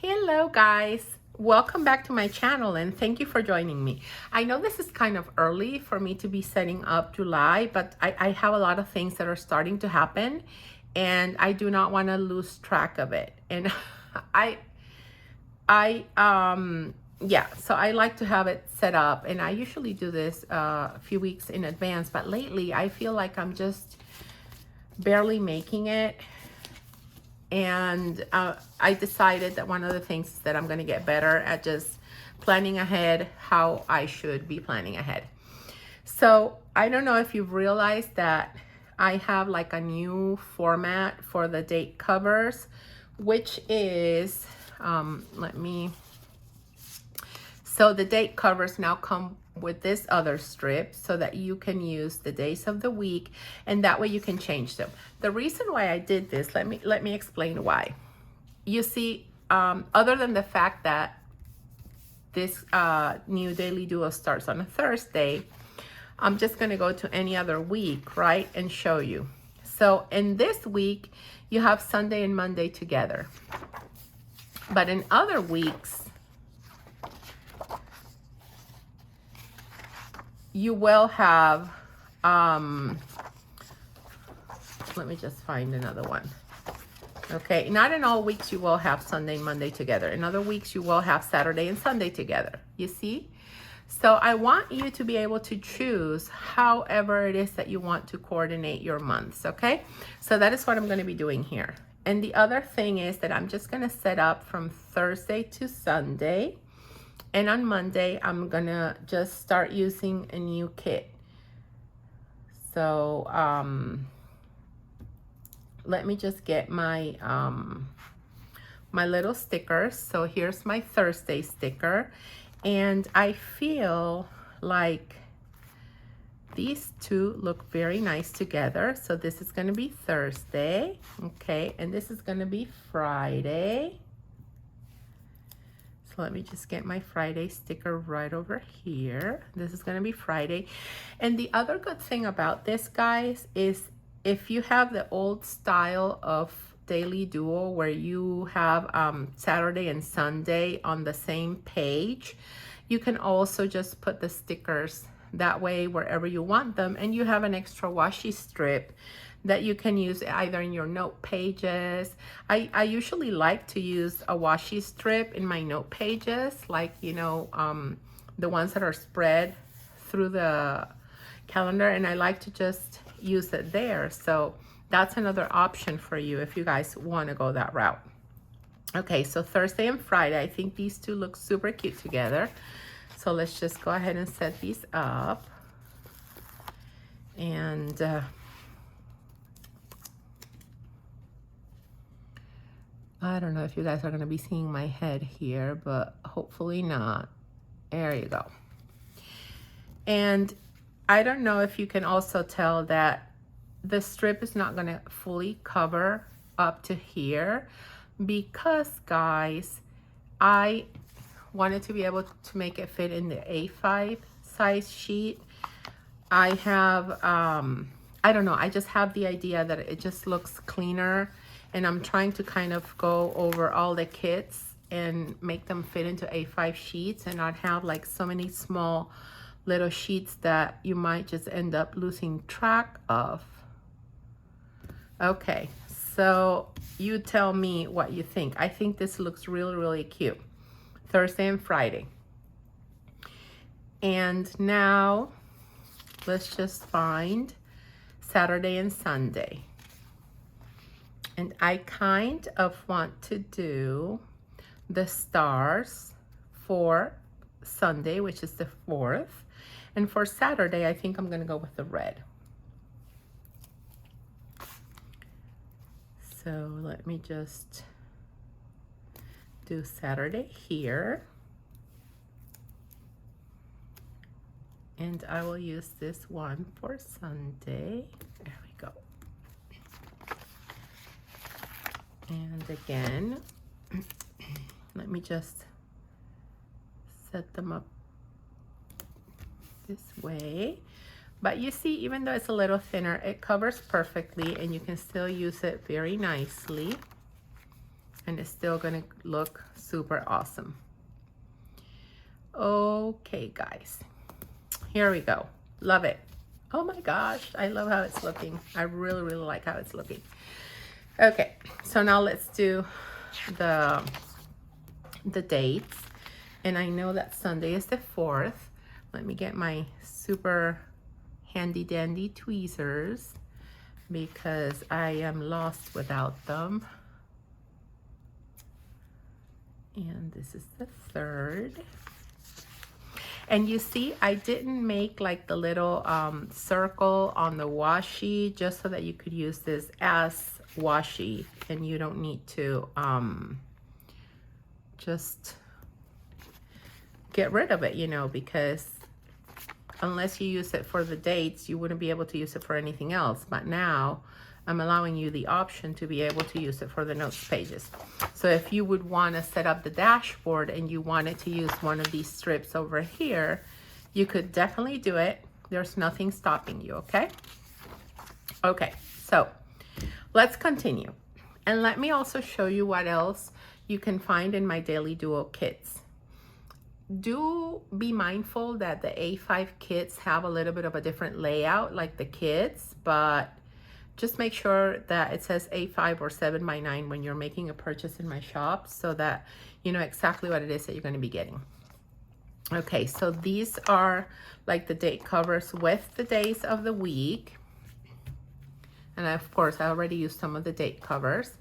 Hello guys, welcome back to my channel and thank you for joining me. I know this is kind of early for me to be setting up July, but I have a lot of things that are starting to happen and I do not want to lose track of it. And I yeah, so I like to have it set up, and I usually do this a few weeks in advance, but lately I feel like I'm just barely making it. And I decided that one of the things is that I'm going to get better at just planning ahead how I should be planning ahead. So I don't know if you've realized that I have like a new format for the date covers, which is, so the date covers now come with this other strip so that you can use the days of the week, and that way you can change them. The reason why I did this, let me explain why. You see, other than the fact that this new daily duo starts on a Thursday, I'm just going to go to any other week, right, and show you. So in this week, you have Sunday and Monday together. But in other weeks, you will have, let me just find another one. Okay, not in all weeks you will have Sunday and Monday together. In other weeks you will have Saturday and Sunday together, you see? So I want you to be able to choose however it is that you want to coordinate your months, okay? So that is what I'm gonna be doing here. And the other thing is that I'm just gonna set up from Thursday to Sunday. And on Monday, I'm gonna just start using a new kit. So let me just get my my little stickers. So here's my Thursday sticker. And I feel like these two look very nice together. So this is gonna be Thursday, okay? And this is gonna be Friday. So let me just get my Friday sticker right over here. This is gonna be Friday. And the other good thing about this, guys, is if you have the old style of daily duo where you have Saturday and Sunday on the same page, you can also just put the stickers that way wherever you want them, and you have an extra washi strip that you can use either in your note pages. I usually like to use a washi strip in my note pages, like, you know, the ones that are spread through the calendar, and I like to just use it there. So that's another option for you if you guys want to go that route. Okay, so Thursday and Friday, I think these two look super cute together. So let's just go ahead and set these up. And I don't know if you guys are going to be seeing my head here, but hopefully not. There you go. And I don't know if you can also tell that the strip is not going to fully cover up to here because, guys, I wanted to be able to make it fit in the A5 size sheet. I have, I don't know, I just have the idea that it just looks cleaner, and I'm trying to kind of go over all the kits and make them fit into A5 sheets and not have like so many small little sheets that you might just end up losing track of. Okay, so you tell me what you think. I think this looks really, really cute. Thursday and Friday. And now let's just find Saturday and Sunday. And I kind of want to do the stars for Sunday, which is the 4th. And for Saturday, I think I'm gonna go with the red. So let me just do Saturday here. And I will use this one for Sunday. There we go. And again, let me just set them up this way. But you see, even though it's a little thinner, it covers perfectly and you can still use it very nicely. and it's still gonna look super awesome. Okay, guys, here we go. Love it. Oh my gosh, I love how it's looking. I really, really like how it's looking. Okay, so now let's do the dates. And I know that Sunday is the 4th. Let me get my super handy dandy tweezers because I am lost without them. And this is the 3rd. And you see, I didn't make like the little circle on the washi just so that you could use this as washi and you don't need to just get rid of it, you know, because unless you use it for the dates, you wouldn't be able to use it for anything else. But now I'm allowing you the option to be able to use it for the notes pages. So if you would want to set up the dashboard and you wanted to use one of these strips over here, you could definitely do it. There's nothing stopping you, okay? Okay, so let's continue. And let me also show you what else you can find in my Daily Duo kits. Do be mindful that the A5 kits have a little bit of a different layout like the kids, but just make sure that it says A5 or 7x9 when you're making a purchase in my shop so that you know exactly what it is that you're going to be getting. Okay, so these are like the date covers with the days of the week. And of course, I already used some of the date covers.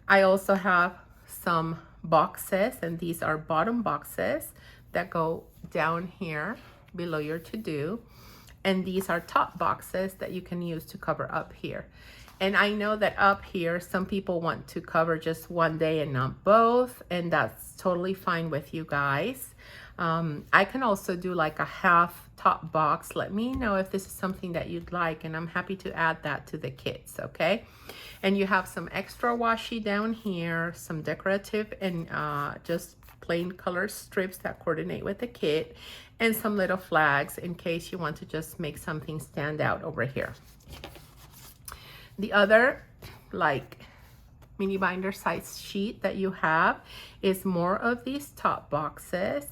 I also have some boxes, and these are bottom boxes that go down here below your to-do. And these are top boxes that you can use to cover up here. And I know that up here, some people want to cover just one day and not both, and that's totally fine with you guys. I can also do like a half top box. Let me know if this is something that you'd like, and I'm happy to add that to the kits, okay? And you have some extra washi down here, some decorative and just plain color strips that coordinate with the kit, and some little flags in case you want to just make something stand out over here. The other like mini binder size sheet that you have is more of these top boxes.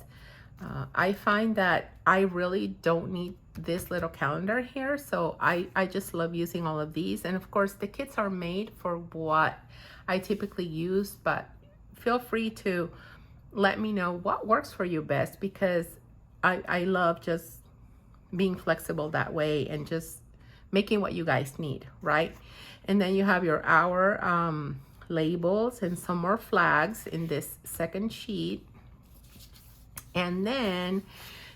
I find that I really don't need this little calendar here, so I just love using all of these. And of course the kits are made for what I typically use, but feel free to let me know what works for you best, because I love just being flexible that way and just making what you guys need, right? And then you have your hour labels and some more flags in this second sheet. And then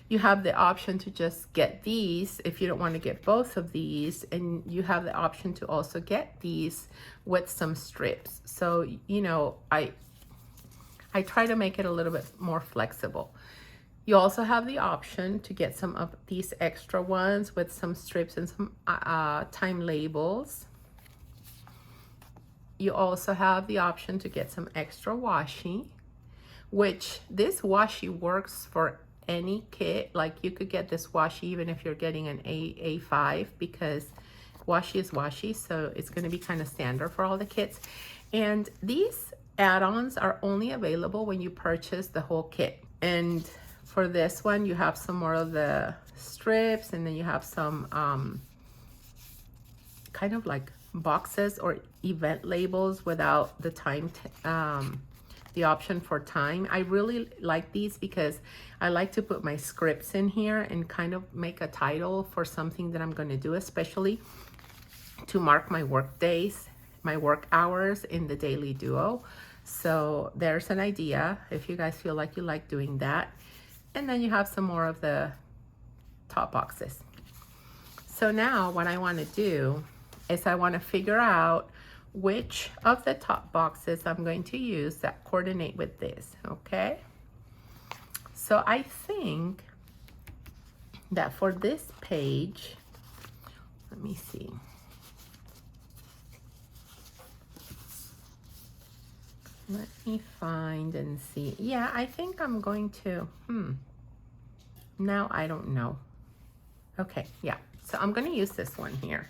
you have the option to just get these if you don't want to get both of these, and you have the option to also get these with some strips. So, you know, I try to make it a little bit more flexible. You also have the option to get some of these extra ones with some strips and some time labels. You also have the option to get some extra washi, which this washi works for any kit. Like you could get this washi even if you're getting an A5, because washi is washi, so it's going to be kind of standard for all the kits. And these add-ons are only available when you purchase the whole kit. And for this one, you have some more of the strips, and then you have some kind of like boxes or event labels without the time, the option for time. I really like these because I like to put my scripts in here and kind of make a title for something that I'm going to do, especially to mark my work days, my work hours in the Daily Duo. So there's an idea if you guys feel like you like doing that. And then you have some more of the top boxes. So now what I want to do is I want to figure out which of the top boxes I'm going to use that coordinate with this, okay? So I think that for this page, let me see. Let me find and see. Yeah, I think I'm going to, now I don't know. Okay, yeah, so I'm going to use this one here.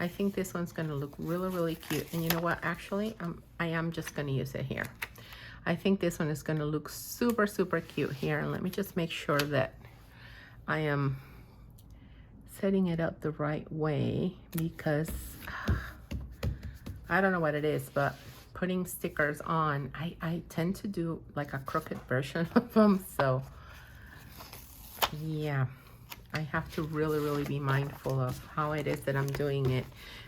I think this one's going to look really, really cute. And you know what? Actually, I am just going to use it here. I think this one is going to look super, super cute here. And let me just make sure that I am setting it up the right way, because I don't know what it is, but putting stickers on, I tend to do like a crooked version of them. So yeah, I have to really, really be mindful of how it is that I'm doing it,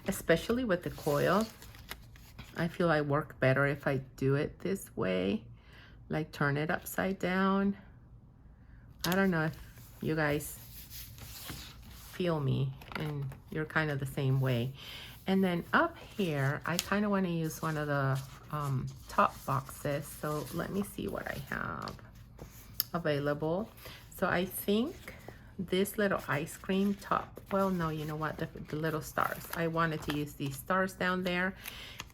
especially with the coil. I feel I work better if I do it this way, like turn it upside down. I don't know if you guys feel me and you're kind of the same way. And then up here, I kind of want to use one of the top boxes. So let me see what I have available. So I think this little ice cream top, well, no, you know what, the little stars. I wanted to use these stars down there,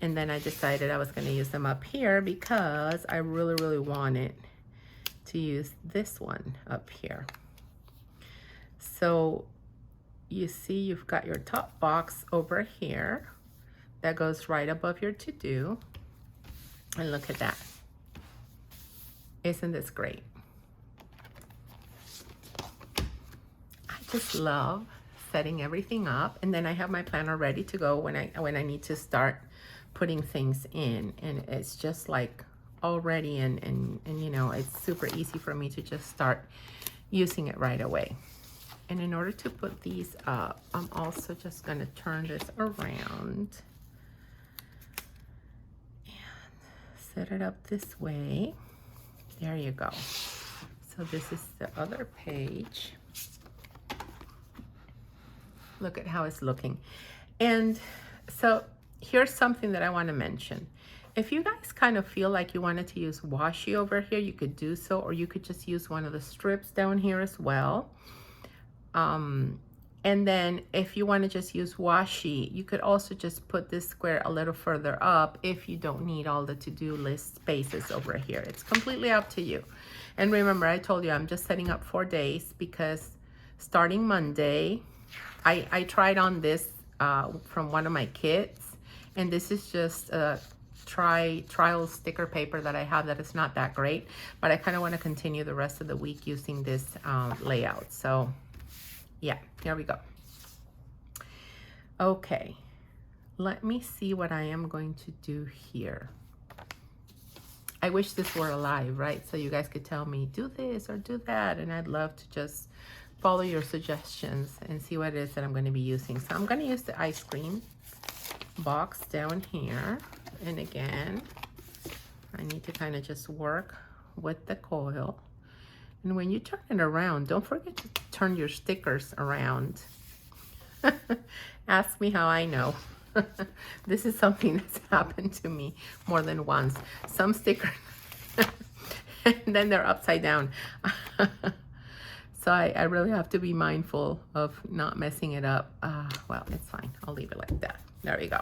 and then I decided I was going to use them up here because I really, really wanted to use this one up here. So you see you've got your top box over here that goes right above your to-do. And look at that. Isn't this great? I just love setting everything up, and then I have my planner ready to go when I need to start putting things in, and it's just like already, and you know, it's super easy for me to just start using it right away. And in order to put these up, I'm also just going to turn this around and set it up this way. There you go. So this is the other page. Look at how it's looking. And so here's something that I want to mention. If you guys kind of feel like you wanted to use washi over here, you could do so, or you could just use one of the strips down here as well. And then if you want to just use washi, you could also just put this square a little further up if you don't need all the to-do list spaces over here. It's completely up to you. And remember, I told you I'm just setting up 4 days, because starting Monday, I tried on this from one of my kits, and this is just a trial sticker paper that I have that is not that great, but I kind of want to continue the rest of the week using this layout. So yeah, here we go. Okay, let me see what I am going to do here. I wish this were alive, right? So you guys could tell me, do this or do that, and I'd love to just follow your suggestions and see what it is that I'm going to be using. So I'm going to use the ice cream box down here, and again, I need to kind of just work with the coil. And when you turn it around, don't forget to turn your stickers around. Ask me how I know. This is something that's happened to me more than once. Some stickers, and then they're upside down. So I really have to be mindful of not messing it up. Well, it's fine. I'll leave it like that. There we go.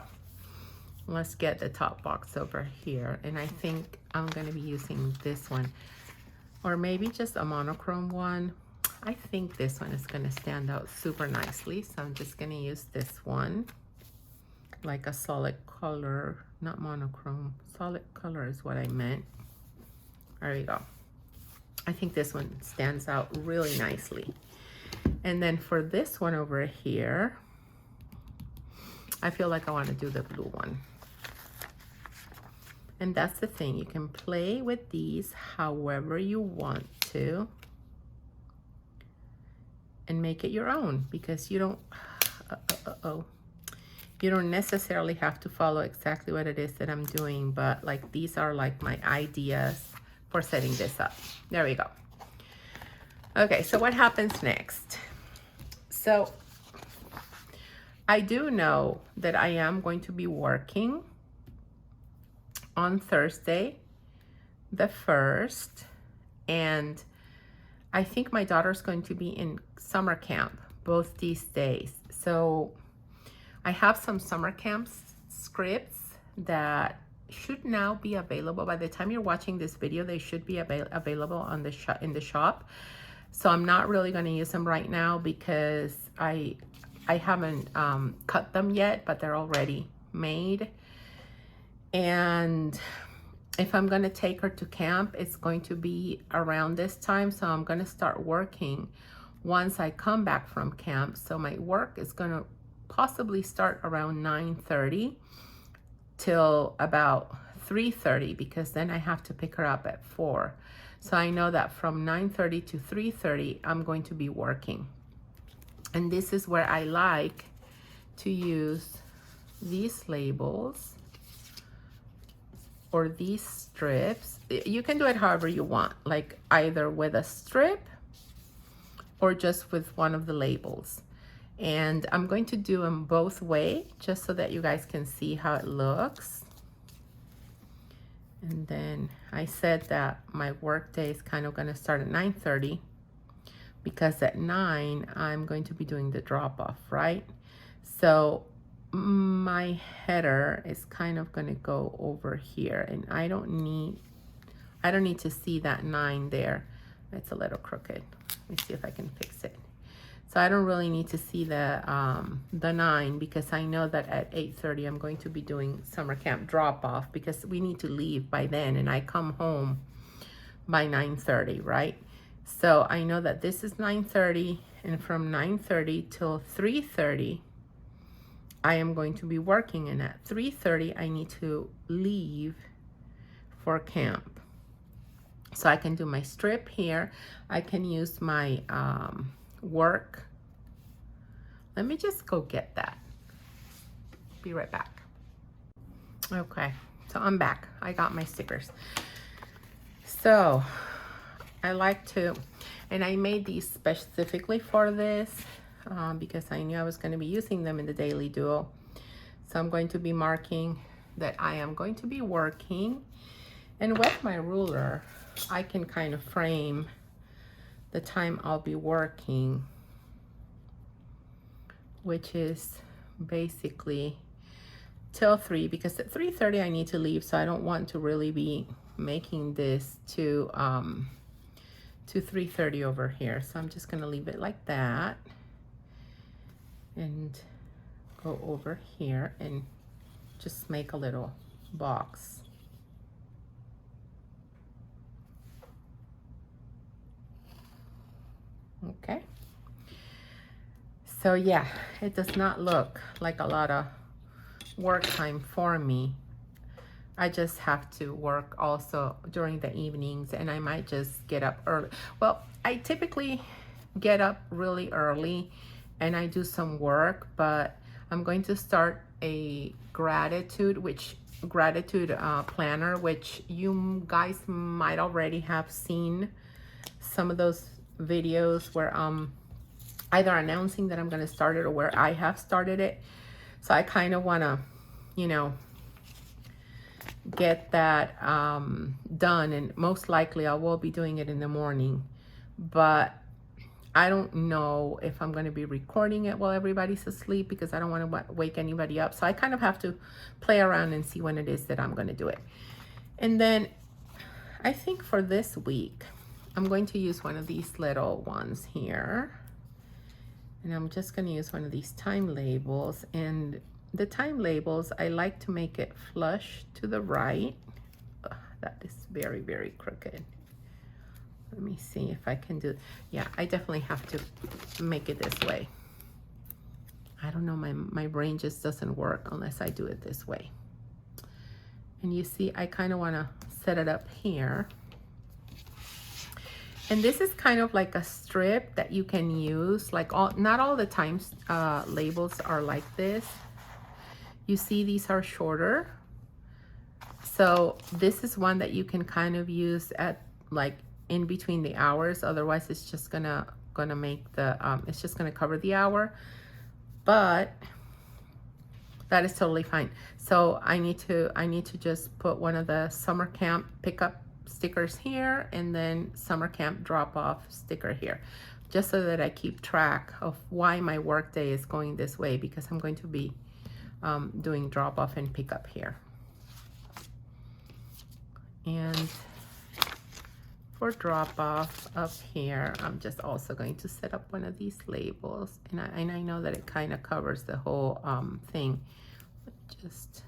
Let's get the top box over here. And I think I'm going to be using this one, or maybe just a monochrome one. I think this one is going to stand out super nicely. So I'm just going to use this one, like a solid color, not monochrome. Solid color is what I meant. There you go. I think this one stands out really nicely. And then for this one over here, I feel like I want to do the blue one. And that's the thing, you can play with these however you want to and make it your own, because you don't you don't necessarily have to follow exactly what it is that I'm doing, but like these are like my ideas for setting this up. There we go. Okay, so what happens next? So I do know that I am going to be working on Thursday the 1st, and I think my daughter's going to be in summer camp both these days. So I have some summer camp scripts that should now be available. By the time you're watching this video, they should be available on the in the shop. So I'm not really going to use them right now because I haven't cut them yet, but they're already made. And if I'm going to take her to camp, it's going to be around this time. So I'm going to start working once I come back from camp. So my work is going to possibly start around 9:30 till about 3:30, because then I have to pick her up at 4. So I know that from 9:30 to 3:30, I'm going to be working. And this is where I like to use these labels or these strips. You can do it however you want, like either with a strip or just with one of the labels. And I'm going to do them both way just so that you guys can see how it looks. And then I said that my work day is kind of going to start at 9:30 because at 9 I'm going to be doing the drop off, right? So my header is kind of going to go over here, and I don't need to see that 9 there. It's a little crooked. Let me see if I can fix it. So I don't really need to see the 9, because I know that at 8:30 I'm going to be doing summer camp drop off, because we need to leave by then and I come home by 9:30, right? So I know that this is 9:30, and from 9:30 till 3:30 I am going to be working, and at 3:30 I need to leave for camp. So I can do my strip here. I can use my work. Let me just go get that. Be right back. Okay, so I'm back. I got my stickers. So I like to, and I made these specifically for this because I knew I was going to be using them in the daily duo. So I'm going to be marking that I am going to be working, and with my ruler I can kind of frame the time I'll be working, which is basically till 3, because at 3:30 I need to leave, so I don't want to really be making this to 3:30 over here. So I'm just going to leave it like that and go over here and just make a little box. Okay. So yeah, it does not look like a lot of work time for me. I just have to work also during the evenings, and I might just get up early. Well, I typically get up really early and I do some work, but I'm going to start a gratitude planner, which you guys might already have seen some of those videos where I'm either announcing that I'm going to start it or where I have started it. So I kind of want to, you know, get that done, and most likely I will be doing it in the morning, but I don't know if I'm going to be recording it while everybody's asleep, because I don't want to wake anybody up. So I kind of have to play around and see when it is that I'm going to do it. And then I think for this week I'm going to use one of these little ones here, and I'm just going to use one of these time labels. And the time labels, I like to make it flush to the right. Ugh, that is very, very crooked. Let me see if I can do, yeah, I definitely have to make it this way. I don't know, my brain just doesn't work unless I do it this way. And you see, I kind of want to set it up here. And this is kind of like a strip that you can use, like not all the times labels are like this. You see, these are shorter. So this is one that you can kind of use at like in between the hours. Otherwise it's just gonna make the it's just gonna cover the hour, but that is totally fine. So I need to just put one of the summer camp pickup stickers here, and then summer camp drop off sticker here, just so that I keep track of why my work day is going this way, because I'm going to be doing drop off and pickup here. And for drop off up here, I'm just also going to set up one of these labels, and I know that it kind of covers the whole thing, but just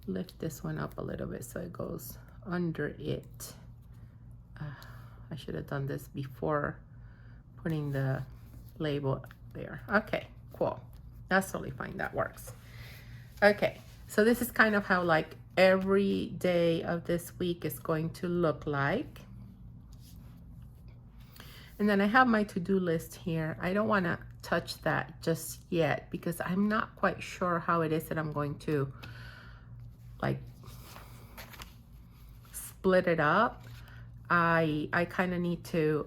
lift this one up a little bit so it goes under it. I should have done this before putting the label there. Okay, cool. That's totally fine. That works. Okay, so this is kind of how like every day of this week is going to look like. And then I have my to-do list here. I don't want to touch that just yet because I'm not quite sure how it is that I'm going to like split it up. I kind of need to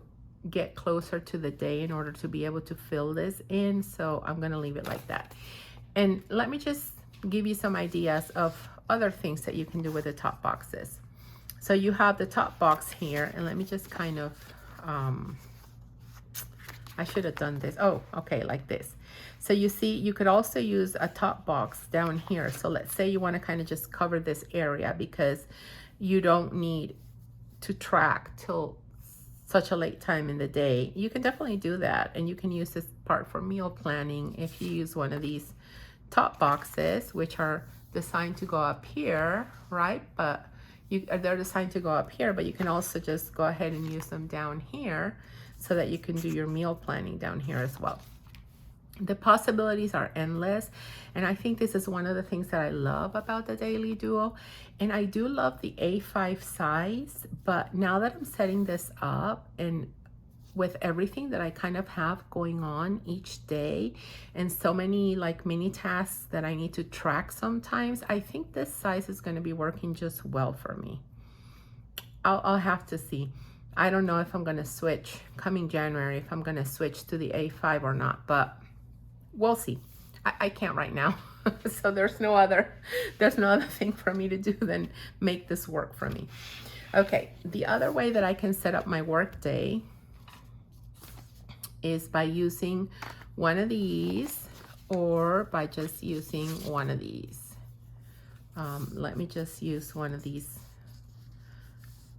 get closer to the day in order to be able to fill this in, so I'm gonna leave it like that. And let me just give you some ideas of other things that you can do with the top boxes. So you have the top box here, and let me just kind of I should have done this. Oh, okay, like this. So you see, you could also use a top box down here. So let's say you want to kind of just cover this area because you don't need to track till such a late time in the day. You can definitely do that, and you can use this part for meal planning if you use one of these top boxes, which are designed to go up here, right? But they're designed to go up here, but you can also just go ahead and use them down here so that you can do your meal planning down here as well. The possibilities are endless, and I think this is one of the things that I love about the Daily Duo. And I do love the A5 size, but now that I'm setting this up and with everything that I kind of have going on each day and so many like mini tasks that I need to track sometimes, I think this size is going to be working just well for me. I'll have to see. I don't know if I'm going to switch coming January, if I'm going to switch to the A5 or not, but we'll see. I can't right now. So there's no other thing for me to do than make this work for me. Okay, the other way that I can set up my work day is by using one of these or by just using one of these. Let me just use one of these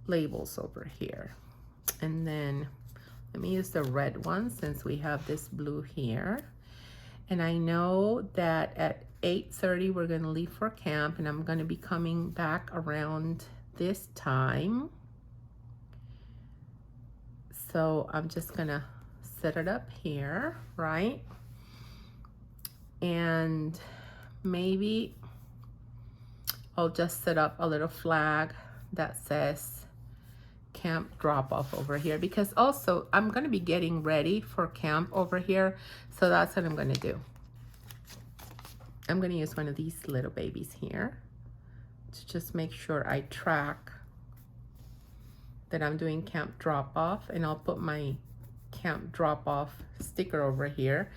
labels over here. And then let me use the red one since we have this blue here. And I know that at 8:30 we're going to leave for camp, and I'm going to be coming back around this time. So I'm just going to set it up here, right? And maybe I'll just set up a little flag that says camp drop off over here, because also I'm going to be getting ready for camp over here. So that's what I'm going to do. I'm going to use one of these little babies here to just make sure I track that I'm doing camp drop off, and I'll put my camp drop off sticker over here,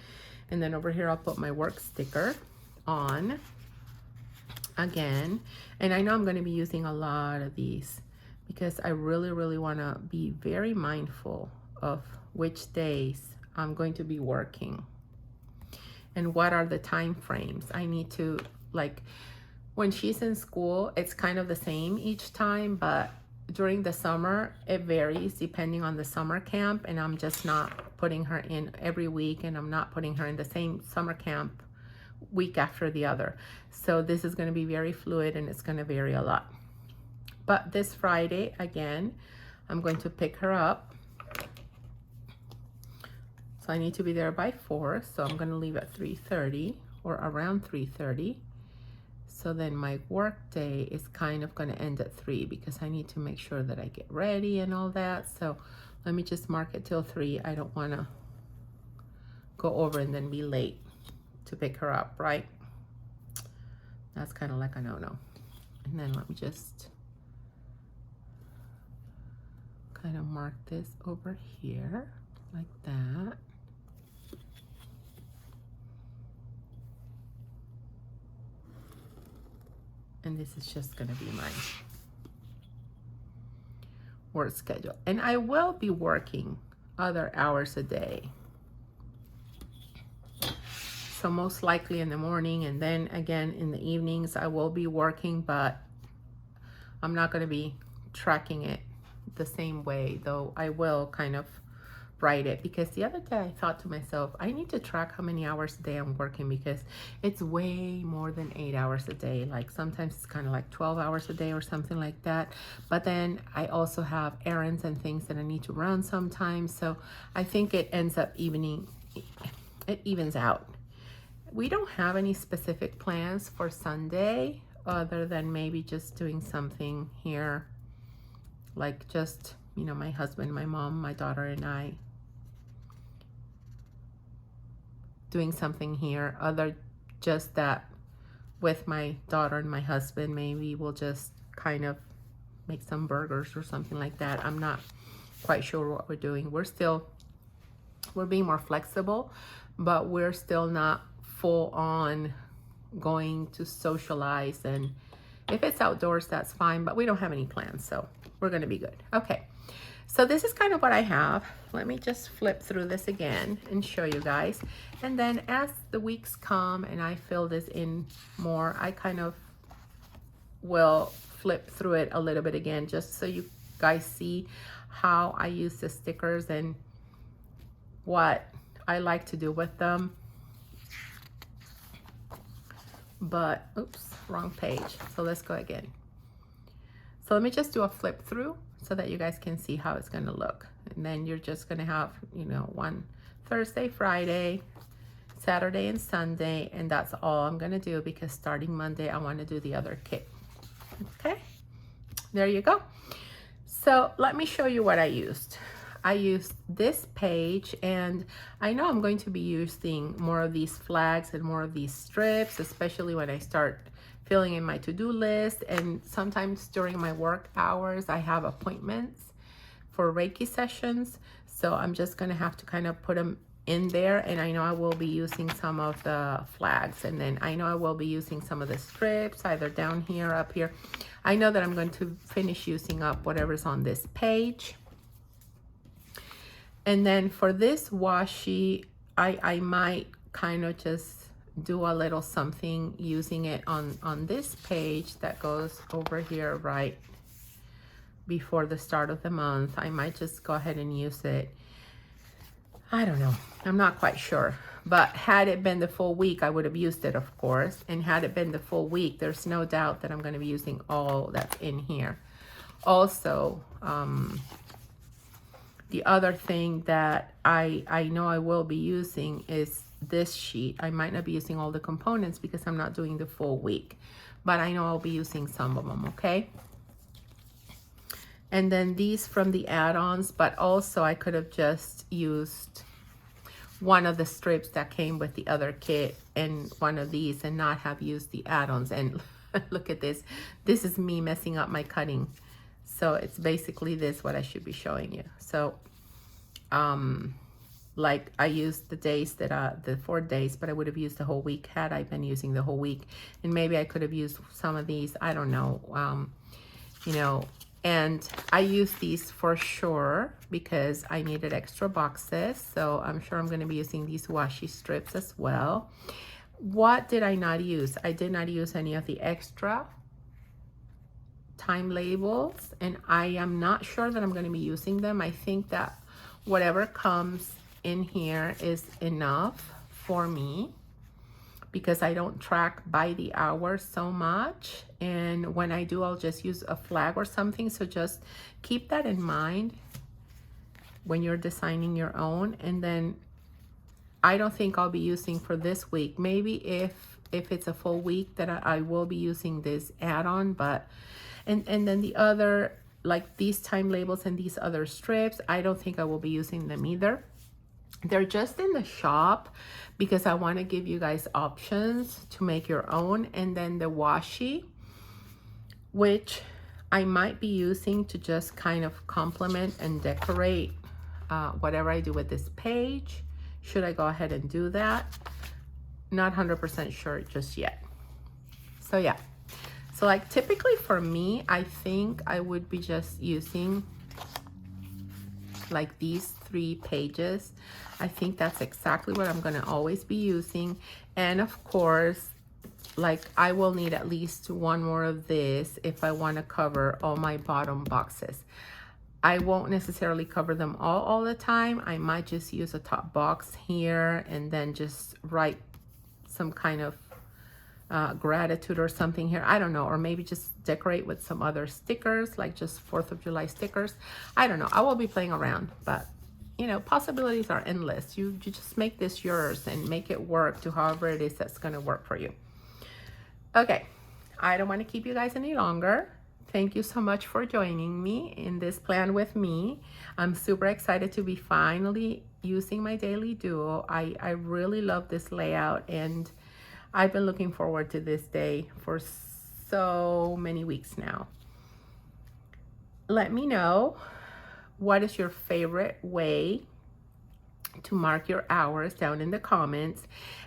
and then over here I'll put my work sticker on again. And I know I'm going to be using a lot of these because I really want to be very mindful of which days I'm going to be working and what are the time frames. I need to, like, when she's in school, it's kind of the same each time, but during the summer, it varies depending on the summer camp, and I'm just not putting her in every week, and I'm not putting her in the same summer camp week after the other. So this is going to be very fluid, and it's going to vary a lot. But this Friday, again, I'm going to pick her up. So I need to be there by 4. So I'm going to leave at 3:30 or around 3:30. So then my work day is kind of going to end at 3 because I need to make sure that I get ready and all that. So let me just mark it till 3. I don't want to go over and then be late to pick her up, right? That's kind of like a no-no. And then let me just kind of mark this over here like that. And this is just going to be my work schedule. And I will be working other hours a day. So most likely in the morning, and then again in the evenings I will be working, but I'm not going to be tracking it the same way, though I will kind of write it, because the other day I thought to myself, I need to track how many hours a day I'm working, because it's way more than 8 hours a day. Like sometimes it's kind of like 12 hours a day or something like that. But then I also have errands and things that I need to run sometimes. So I think it ends up it evens out. We don't have any specific plans for Sunday other than maybe just doing something here, like just, you know, my husband, my mom, my daughter, and I doing something here. Other just that with my daughter and my husband, maybe we'll just kind of make some burgers or something like that. I'm not quite sure what we're doing. We're being more flexible, but we're still not full on going to socialize. And if it's outdoors, that's fine, but we don't have any plans, so we're gonna be good. Okay, so this is kind of what I have. Let me just flip through this again and show you guys. And then as the weeks come and I fill this in more, I kind of will flip through it a little bit again, just so you guys see how I use the stickers and what I like to do with them. But oops, wrong page. So let's go again. So let me just do a flip through so that you guys can see how it's going to look. And then you're just going to have, you know, one Thursday, Friday, Saturday, and Sunday. And that's all I'm going to do, because starting Monday, I want to do the other kit. Okay, there you go. So let me show you what I used. I used this page, and I know I'm going to be using more of these flags and more of these strips, especially when I start filling in my to-do list. And sometimes during my work hours, I have appointments for Reiki sessions. So I'm just gonna have to kind of put them in there. And I know I will be using some of the flags, and then I know I will be using some of the strips, either down here or up here. I know that I'm going to finish using up whatever's on this page. And then for this washi, I might kind of just do a little something using it on this page that goes over here right before the start of the month. I might just go ahead and use it. I don't know. I'm not quite sure. But had it been the full week, I would have used it, of course. And had it been the full week, there's no doubt that I'm going to be using all that's in here. Also, the other thing that I know I will be using is this sheet. I might not be using all the components because I'm not doing the full week, but I know I'll be using some of them, okay? And then these from the add-ons, but also I could have just used one of the strips that came with the other kit and one of these, and not have used the add-ons. And look at this. This is me messing up my cutting. So it's basically this, what I should be showing you. So, like I used the days that, the 4 days, but I would have used the whole week had I been using the whole week. And maybe I could have used some of these, I don't know, you know, and I used these for sure because I needed extra boxes. So I'm sure I'm going to be using these washi strips as well. What did I not use? I did not use any of the extra time labels, and I am not sure that I'm going to be using them. I think that whatever comes in here is enough for me, because I don't track by the hour so much. And when I do, I'll just use a flag or something. So just keep that in mind when you're designing your own. And then I don't think I'll be using for this week. Maybe if it's a full week that I will be using this add-on, but and then the other, like these time labels and these other strips, I don't think I will be using them either. They're just in the shop because I want to give you guys options to make your own. And then the washi, which I might be using to just kind of complement and decorate whatever I do with this page. Should I go ahead and do that? Not 100% sure just yet. So yeah. So like typically for me, I think I would be just using like these 3 pages. I think that's exactly what I'm going to always be using. And of course, like I will need at least 1 more of this if I want to cover all my bottom boxes. I won't necessarily cover them all the time. I might just use a top box here and then just write some kind of gratitude or something here. I don't know. Or maybe just decorate with some other stickers, like just 4th of July stickers. I don't know. I will be playing around, but you know, possibilities are endless. You just make this yours and make it work to however it is that's going to work for you. Okay, I don't want to keep you guys any longer. Thank you so much for joining me in this plan with me. I'm super excited to be finally using my Daily Duo. I really love this layout, and I've been looking forward to this day for so many weeks now. Let me know, what is your favorite way to mark your hours down in the comments?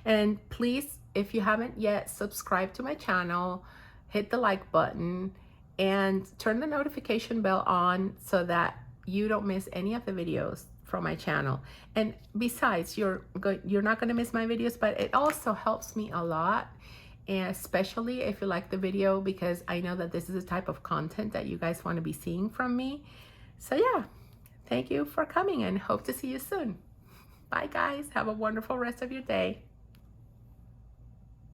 And please, if you haven't yet, subscribe to my channel, hit the like button, and turn the notification bell on so that you don't miss any of the videos from my channel. And besides, you're not going to miss my videos, but it also helps me a lot, and especially if you like the video, because I know that this is the type of content that you guys want to be seeing from me. So yeah, thank you for coming and hope to see you soon. Bye guys. Have a wonderful rest of your day.